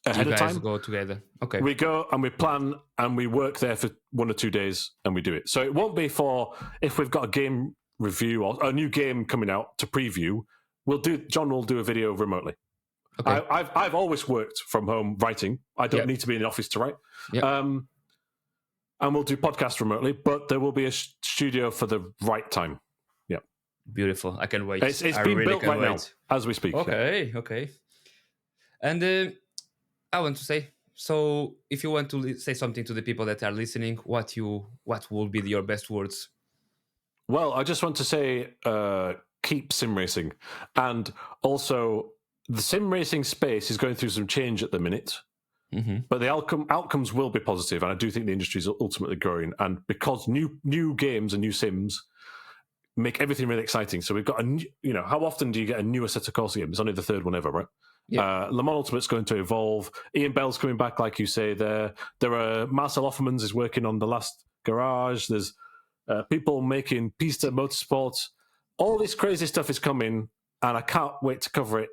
ahead of time. Go together. Okay. We go and we plan and we work there for 1 or 2 days and we do it. So it won't be for if we've got a game review or a new game coming out to preview. John will do a video remotely. Okay. I've always worked from home writing. I don't need to be in the office to write. Yep. And we'll do podcasts remotely, but there will be a studio for the right time. Yeah. Beautiful. I can wait. It's being built right now as we speak. Okay. And I want to say, so if you want to say something to the people that are listening, what will be your best words? Well, I just want to say, keep sim racing. And also, the sim racing space is going through some change at the minute. Mm-hmm. But the outcomes will be positive, and I do think the industry is ultimately growing. And because new games and new sims make everything really exciting, so we've got how often do you get a newer set of Corsair games? It's only the 3rd one ever, right? Yeah. Le Mans Ultimate's going to evolve. Ian Bell's coming back, like you say. There are Marcel Offermans is working on the last Garage. There's people making Pista Motorsport. All this crazy stuff is coming, and I can't wait to cover it.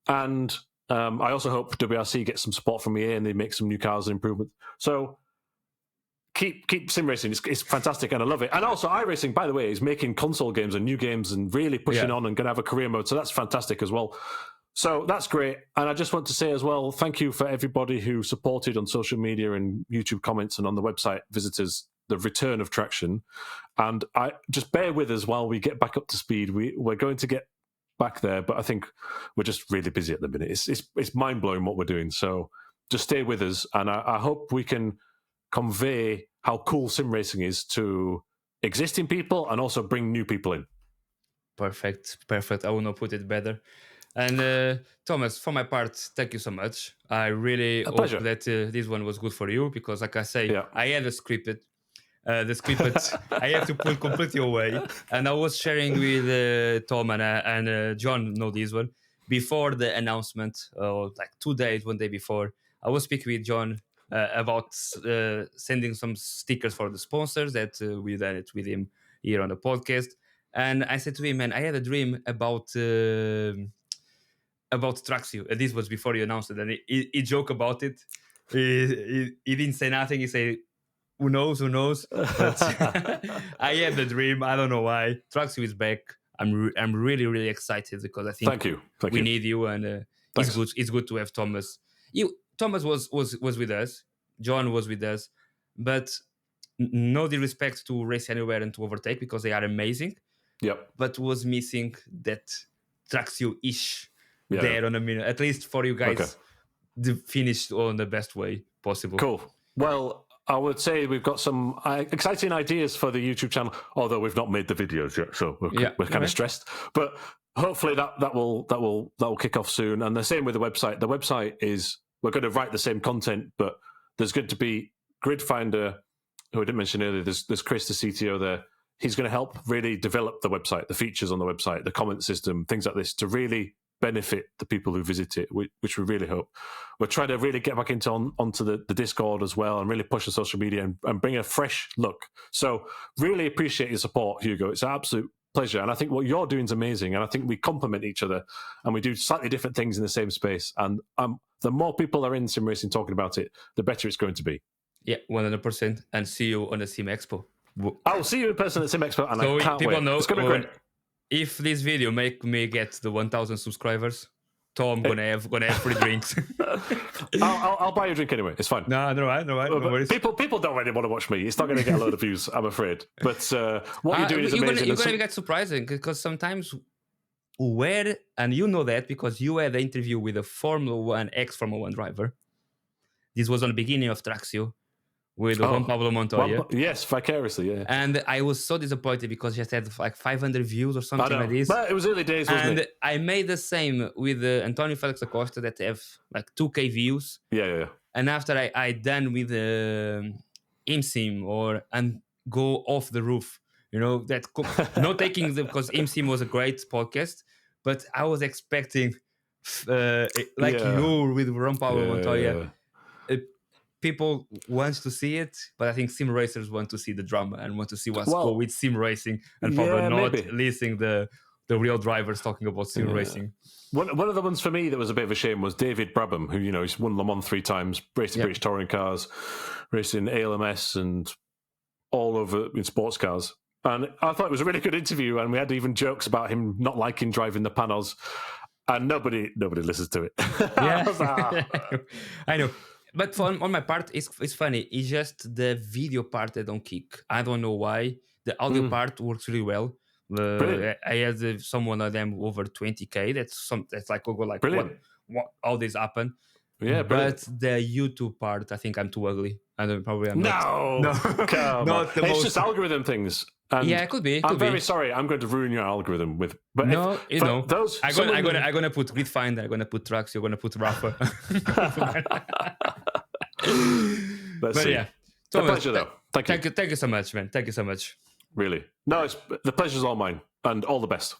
And I also hope WRC gets some support from EA and they make some new cars and improvements. So keep sim racing. It's fantastic and I love it. And also iRacing, by the way, is making console games and new games and really pushing on and going to have a career mode. So that's fantastic as well. So that's great. And I just want to say as well, thank you for everybody who supported on social media and YouTube comments and on the website visitors, the return of Traxion. And I just bear with us while we get back up to speed. We're going to get back there, but I think we're just really busy at the minute. It's mind-blowing what we're doing. So just stay with us. And I hope we can convey how cool sim racing is to existing people and also bring new people in. Perfect. I will not put it better. And Thomas, for my part, thank you so much. I really hope that this one was good for you because, like I say, I had a scripted. The script I have to put completely away. And I was sharing with Tom and John know this one before the announcement, like 2 days, 1 day before. I was speaking with John about sending some stickers for the sponsors that we done it with him here on the podcast. And I said to him, man, I had a dream about Traxion. This was before he announced it, and he joked about it. He didn't say nothing. He said, who knows? But I had the dream. I don't know why. Traxion is back. I'm really, really excited because I think we need you, and it's good to have Thomas. Thomas was with us. John was with us, but no disrespect to Race Anywhere and to Overtake because they are amazing. Yep. But was missing that Traxion-ish there on a minute, at least for you guys. Finished on the best way possible. Cool. Well, I would say we've got some exciting ideas for the YouTube channel, although we've not made the videos yet, so we're kind of stressed. But hopefully that will kick off soon. And the same with the website. The website is we're going to write the same content, but there's going to be Grid Finder, who I didn't mention earlier. There's Chris, the CTO there. He's going to help really develop the website, the features on the website, the comment system, things like this, to really benefit the people who visit it, which we really hope. We're trying to really get back onto the Discord as well and really push the social media and bring a fresh look. So really appreciate your support, Hugo. It's an absolute pleasure. And I think what you're doing is amazing. And I think we complement each other and we do slightly different things in the same space. And the more people are in sim racing talking about it, the better it's going to be. Yeah, 100%. And see you on the SimExpo. I'll see you in person at SimExpo, and I can't wait. Know, it's going to be great. If this video make me get the 1,000 subscribers, Tom gonna have free drinks. I'll buy you a drink anyway. It's fine. No right. No worries. People don't really want to watch me. It's not going to get a load of views, I'm afraid. But what you're doing is amazing. You're going to get surprising because sometimes and you know that because you had an interview with a ex-Formula 1 driver. This was on the beginning of Traxion. With Juan Pablo Montoya. Yes, vicariously, yeah. And I was so disappointed because he had like 500 views or something like this. But it was early days, wasn't it? And I made the same with Antonio Felix Acosta that have like 2K views. Yeah. And after I done with ImSim and go off the roof, that not taking because ImSim was a great podcast, but I was expecting you with Juan Pablo Montoya. People want to see it, but I think sim racers want to see the drama and want to see what's cool with sim racing and probably not listening the the real drivers talking about sim racing. One of the ones for me that was a bit of a shame was David Brabham, who, he's won Le Mans 3 times, racing British touring cars, racing ALMS and all over in sports cars. And I thought it was a really good interview, and we had even jokes about him not liking driving the panels, and nobody listens to it. Yeah, I know. But on my part, it's funny. It's just the video part that don't kick. I don't know why. The audio part works really well. I had someone of them over 20k. That's like what all this happen. Yeah, but the YouTube part, I think I'm too ugly. I'm not. No, come on. It's just algorithm things. And yeah, it could be. I'm very sorry. I'm going to ruin your algorithm with. But no, those. I'm gonna put Gridfinder. I'm gonna put Traxion. I'm gonna put Rafa. Let's see. Yeah, Thomas, a pleasure though. Thank you. Thank you so much, man. Thank you so much. Really, no, the pleasure's all mine, and all the best.